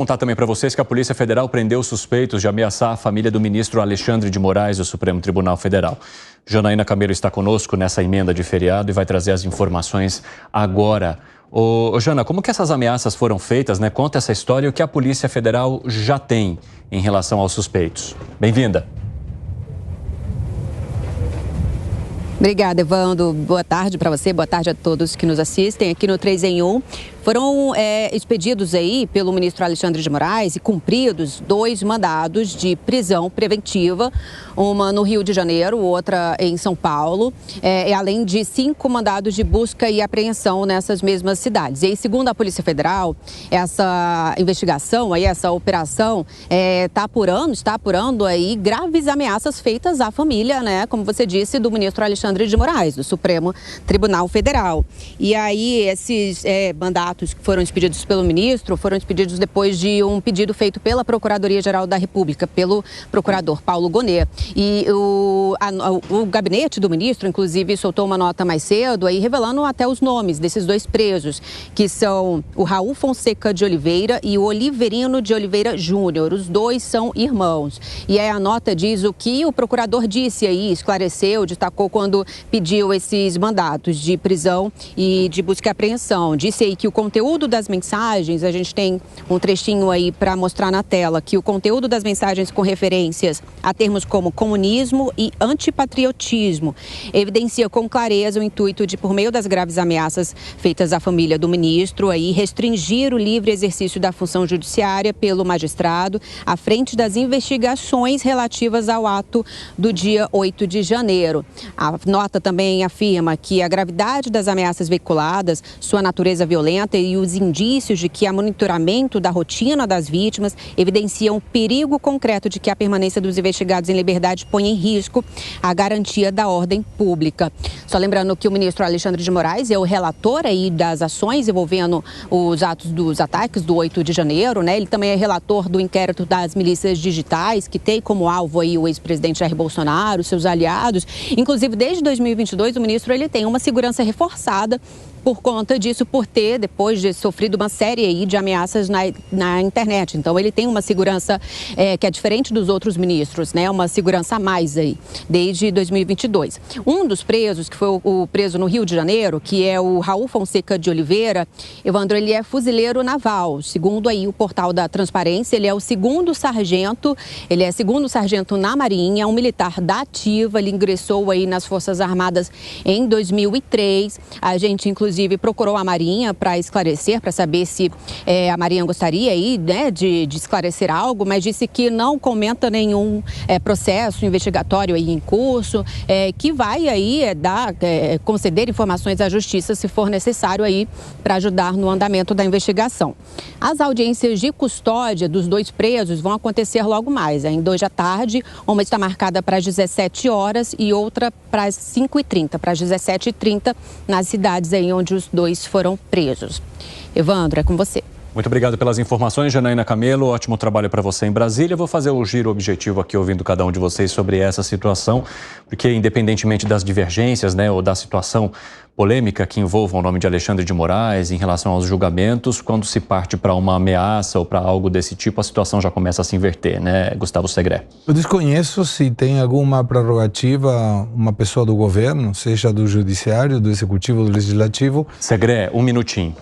Contar também para vocês que a Polícia Federal prendeu suspeitos de ameaçar a família do ministro Alexandre de Moraes do Supremo Tribunal Federal. Janaína Camelo está conosco nessa emenda de feriado e vai trazer as informações agora. Jana, como que essas ameaças foram feitas, né? Conta essa história e o que a Polícia Federal já tem em relação aos suspeitos. Bem-vinda. Obrigada, Evandro. Boa tarde para você, boa tarde a todos que nos assistem aqui no 3 em 1. Foram expedidos aí pelo ministro Alexandre de Moraes e cumpridos 2 mandados de prisão preventiva, uma no Rio de Janeiro, outra em São Paulo, além de 5 mandados de busca e apreensão nessas mesmas cidades. E aí, segundo a Polícia Federal, essa investigação, aí, essa operação está apurando aí graves ameaças feitas à família, né, como você disse, do ministro Alexandre de Moraes, do Supremo Tribunal Federal. E aí, esses mandatos que foram expedidos pelo ministro foram expedidos depois de um pedido feito pela Procuradoria-Geral da República, pelo procurador Paulo Gonet. E o gabinete do ministro, inclusive, soltou uma nota mais cedo, aí revelando até os nomes desses 2 presos, que são o Raul Fonseca de Oliveira e o Oliverino de Oliveira Júnior. Os 2 são irmãos. E aí a nota diz o que o procurador disse aí, esclareceu, destacou quando pediu esses mandatos de prisão e de busca e apreensão. Disse aí que o conteúdo das mensagens, a gente tem um trechinho aí para mostrar na tela, que o conteúdo das mensagens com referências a termos como comunismo e antipatriotismo evidencia com clareza o intuito de, por meio das graves ameaças feitas à família do ministro, aí restringir o livre exercício da função judiciária pelo magistrado à frente das investigações relativas ao ato do dia 8 de janeiro. A nota também afirma que a gravidade das ameaças veiculadas, sua natureza violenta e os indícios de que há monitoramento da rotina das vítimas evidenciam o perigo concreto de que a permanência dos investigados em liberdade põe em risco a garantia da ordem pública. Só lembrando que o ministro Alexandre de Moraes é o relator aí das ações envolvendo os atos dos ataques do 8 de janeiro, né? Ele também é relator do inquérito das milícias digitais, que tem como alvo aí o ex-presidente Jair Bolsonaro, seus aliados. Inclusive, desde 2022, o ministro ele tem uma segurança reforçada por conta disso, por ter, depois de sofrido uma série aí de ameaças na internet. Então, ele tem uma segurança que é diferente dos outros ministros, né? Uma segurança a mais aí, desde 2022. Um dos presos, que foi o preso no Rio de Janeiro, que é o Raul Fonseca de Oliveira, Evandro, ele é fuzileiro naval. Segundo aí o portal da Transparência, ele é o segundo sargento na Marinha, um militar da ativa. Ele ingressou aí nas Forças Armadas em 2003. A gente, inclusive, procurou a Marinha para esclarecer, para saber se a Marinha gostaria aí, né, de esclarecer algo, mas disse que não comenta nenhum processo investigatório aí em curso, que vai aí conceder informações à Justiça se for necessário aí para ajudar no andamento da investigação. As audiências de custódia dos 2 presos vão acontecer logo mais, em 2 da tarde. Uma está marcada para as 17 horas e outra para as 5h30, para as 17h30, nas cidades aí onde os 2 foram presos. Evandro, é com você. Muito obrigado pelas informações, Janaína Camelo. Ótimo trabalho para você em Brasília. Vou fazer o giro objetivo aqui, ouvindo cada um de vocês sobre essa situação, porque independentemente das divergências, né, ou da situação polêmica que envolva o nome de Alexandre de Moraes em relação aos julgamentos, quando se parte para uma ameaça ou para algo desse tipo, a situação já começa a se inverter, né, Gustavo Segré? Eu desconheço se tem alguma prerrogativa, uma pessoa do governo, seja do judiciário, do executivo, do legislativo. Segré, um minutinho.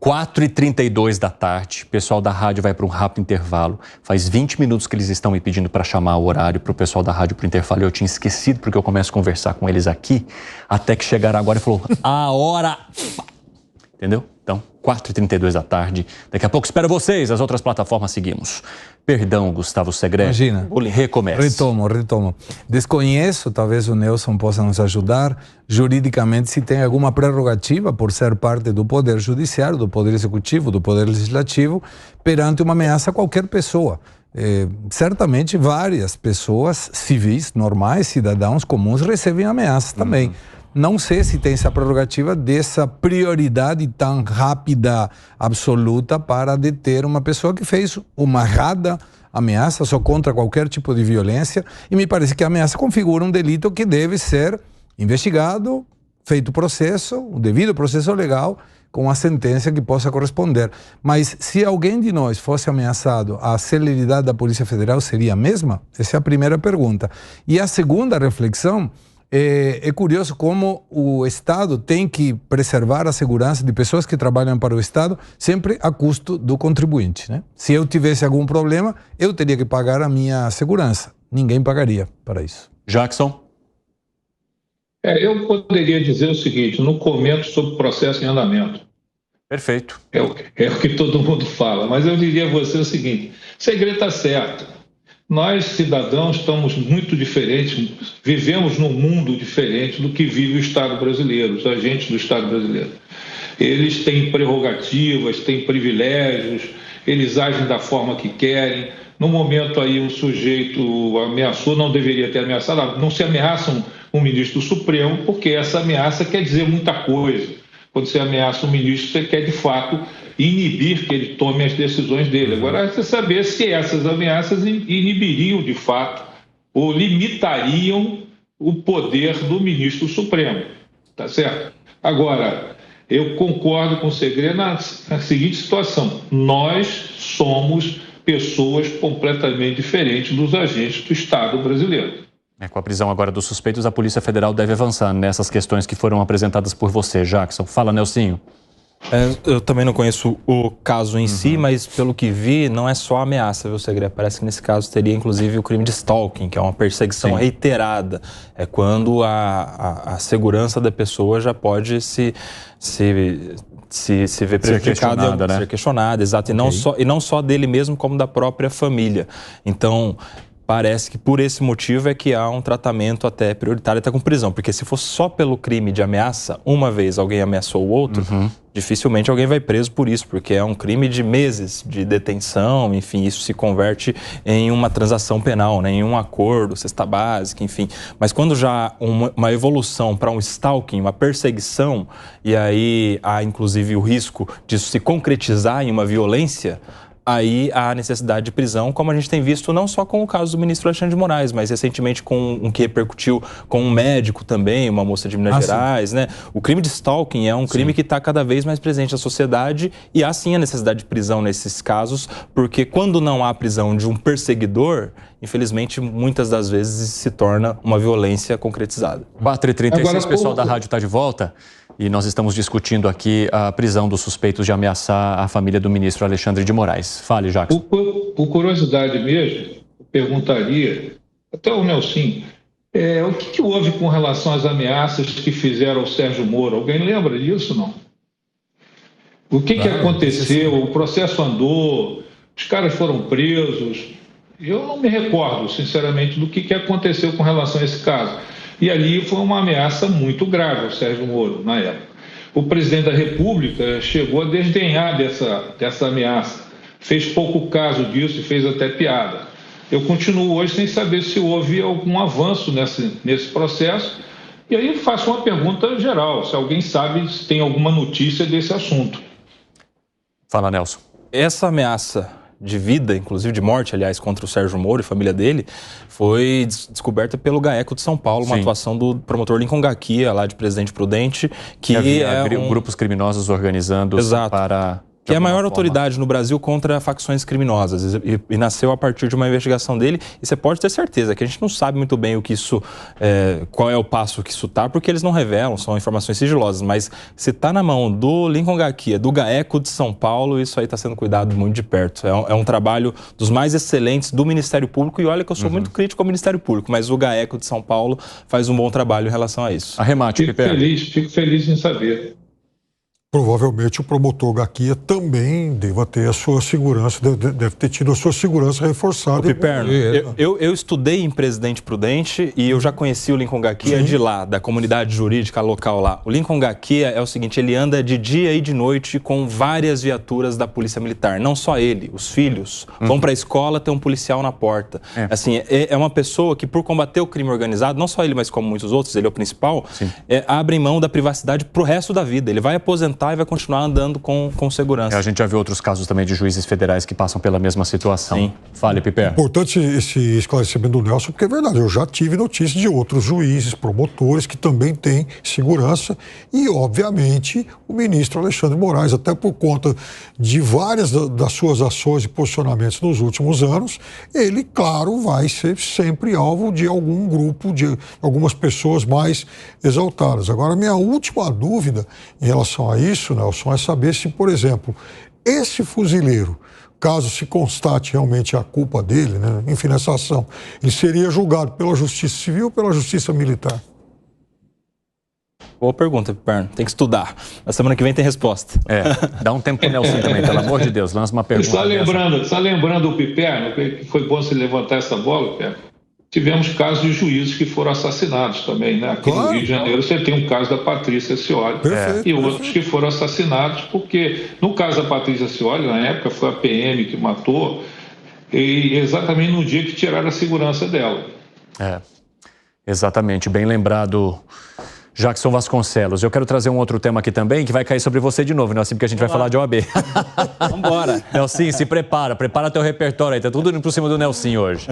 4h32 da tarde, o pessoal da rádio vai para um rápido intervalo. Faz 20 minutos que eles estão me pedindo para chamar o horário para o pessoal da rádio para o intervalo. Eu tinha esquecido, porque eu começo a conversar com eles aqui, até que chegaram agora e falou, a hora... Entendeu? Então, 4h32 da tarde. Daqui a pouco espero vocês, as outras plataformas seguimos. Perdão, Gustavo Segré. Imagina. Recomece. Retomo. Desconheço, talvez o Nelson possa nos ajudar, juridicamente, se tem alguma prerrogativa por ser parte do Poder Judiciário, do Poder Executivo, do Poder Legislativo, perante uma ameaça a qualquer pessoa. Certamente várias pessoas civis, normais, cidadãos comuns, recebem ameaças também. Não sei se tem essa prerrogativa dessa prioridade tão rápida, absoluta, para deter uma pessoa que fez uma errada ameaça, só contra qualquer tipo de violência, e me parece que a ameaça configura um delito que deve ser investigado, feito processo, o devido processo legal, com a sentença que possa corresponder. Mas se alguém de nós fosse ameaçado, a celeridade da Polícia Federal seria a mesma? Essa é a primeira pergunta. E a segunda reflexão, é curioso como o Estado tem que preservar a segurança de pessoas que trabalham para o Estado sempre a custo do contribuinte, né? Se eu tivesse algum problema, eu teria que pagar a minha segurança. Ninguém pagaria para isso. Jackson? Eu poderia dizer o seguinte, não comento sobre o processo em andamento. Perfeito. É o que todo mundo fala, mas eu diria a você o seguinte, o segredo está certo. Nós, cidadãos, estamos muito diferentes, vivemos num mundo diferente do que vive o Estado brasileiro, os agentes do Estado brasileiro. Eles têm prerrogativas, têm privilégios, eles agem da forma que querem. No momento aí o sujeito ameaçou, não deveria ter ameaçado, não se ameaça um ministro do Supremo, porque essa ameaça quer dizer muita coisa. Quando você ameaça um ministro, você quer de fato inibir que ele tome as decisões dele. Agora, é saber se essas ameaças inibiriam de fato ou limitariam o poder do ministro Supremo, tá certo? Agora, eu concordo com o Segredo na seguinte situação, nós somos pessoas completamente diferentes dos agentes do Estado brasileiro. Com a prisão agora dos suspeitos, a Polícia Federal deve avançar nessas questões que foram apresentadas por você, Jackson. Fala, Nelsinho. Eu também não conheço o caso em si, mas pelo que vi, não é só ameaça, viu, Segredo? Parece que nesse caso teria inclusive o crime de stalking, que é uma perseguição reiterada. É quando a segurança da pessoa já pode se ver prejudicada, ser questionada, exato. E não só dele mesmo, como da própria família. Então, parece que por esse motivo é que há um tratamento até prioritário até com prisão. Porque se for só pelo crime de ameaça, uma vez alguém ameaçou o outro, dificilmente alguém vai preso por isso, porque é um crime de meses de detenção, enfim, isso se converte em uma transação penal, né, em um acordo, cesta básica, enfim. Mas quando já há uma evolução para um stalking, uma perseguição, e aí há inclusive o risco disso se concretizar em uma violência, aí há necessidade de prisão, como a gente tem visto não só com o caso do ministro Alexandre de Moraes, mas recentemente com um que repercutiu com um médico também, uma moça de Minas Gerais, né? O crime de stalking é um crime que está cada vez mais presente na sociedade e há sim a necessidade de prisão nesses casos, porque quando não há prisão de um perseguidor, infelizmente, muitas das vezes se torna uma violência concretizada. 4h36, o pessoal da rádio está de volta. E nós estamos discutindo aqui a prisão dos suspeitos de ameaçar a família do ministro Alexandre de Moraes. Fale, Jackson. Por curiosidade mesmo, eu perguntaria, até o Nelson, o que houve com relação às ameaças que fizeram ao Sérgio Moro? Alguém lembra disso, não? O que aconteceu? O processo andou, os caras foram presos. Eu não me recordo, sinceramente, do que aconteceu com relação a esse caso. E ali foi uma ameaça muito grave ao Sérgio Moro, na época. O presidente da República chegou a desdenhar dessa ameaça, fez pouco caso disso e fez até piada. Eu continuo hoje sem saber se houve algum avanço nesse processo. E aí faço uma pergunta geral, se alguém sabe se tem alguma notícia desse assunto. Fala, Nelson. Essa ameaça de vida, inclusive de morte, aliás, contra o Sérgio Moro e família dele, foi descoberta pelo GAECO de São Paulo, uma atuação do promotor Lincoln Gaquia, lá de Presidente Prudente, que grupos criminosos organizando para... Que é a maior autoridade no Brasil contra facções criminosas e nasceu a partir de uma investigação dele. E você pode ter certeza que a gente não sabe muito bem o que isso, qual é o passo que isso está, porque eles não revelam, são informações sigilosas. Mas se está na mão do Lincoln Gaquia, do GAECO de São Paulo, isso aí está sendo cuidado muito de perto. É um trabalho dos mais excelentes do Ministério Público. E olha que eu sou muito crítico ao Ministério Público, mas o GAECO de São Paulo faz um bom trabalho em relação a isso. Arremate, Piper. Fico feliz em saber. Provavelmente o promotor Gaquia também deva ter a sua segurança, deve ter tido a sua segurança reforçada. Piperno, eu estudei em Presidente Prudente e eu já conheci o Lincoln Gaquia de lá, da comunidade jurídica local lá. O Lincoln Gaquia é o seguinte, ele anda de dia e de noite com várias viaturas da Polícia Militar. Não só ele, os filhos vão para a escola, tem um policial na porta. Assim, é uma pessoa que, por combater o crime organizado, não só ele, mas como muitos outros, ele é o principal, abre mão da privacidade pro resto da vida. Ele vai aposentar voltar e vai continuar andando com segurança. A gente já viu outros casos também de juízes federais que passam pela mesma situação. Sim. Fale, Piper. Importante esse esclarecimento do Nelson, porque é verdade, eu já tive notícia de outros juízes, promotores, que também têm segurança e, obviamente, o ministro Alexandre Moraes, até por conta de várias das suas ações e posicionamentos nos últimos anos, ele, claro, vai ser sempre alvo de algum grupo, de algumas pessoas mais exaltadas. Agora, minha última dúvida em relação a isso, Nelson, é saber se, por exemplo, esse fuzileiro, caso se constate realmente a culpa dele, né, enfim, nessa ação, ele seria julgado pela Justiça Civil ou pela Justiça Militar? Boa pergunta, Piper. Tem que estudar. Na semana que vem tem resposta. Dá um tempo pro Nelson também, pelo amor de Deus. Lança uma pergunta. Só lembrando o Piper, que foi bom você levantar essa bola, Piper. Tivemos casos de juízes que foram assassinados também, né? Aqui no Rio de Janeiro você tem um caso da Patrícia Scioli e outros que foram assassinados, porque no caso da Patrícia Scioli, na época, foi a PM que matou, e exatamente no dia que tiraram a segurança dela. Exatamente, bem lembrado, Jackson Vasconcelos. Eu quero trazer um outro tema aqui também, que vai cair sobre você de novo, Nelson, porque a gente vai falar de OAB. Vambora. Nelson, se prepara teu repertório aí, tá tudo indo por cima do Nelson hoje.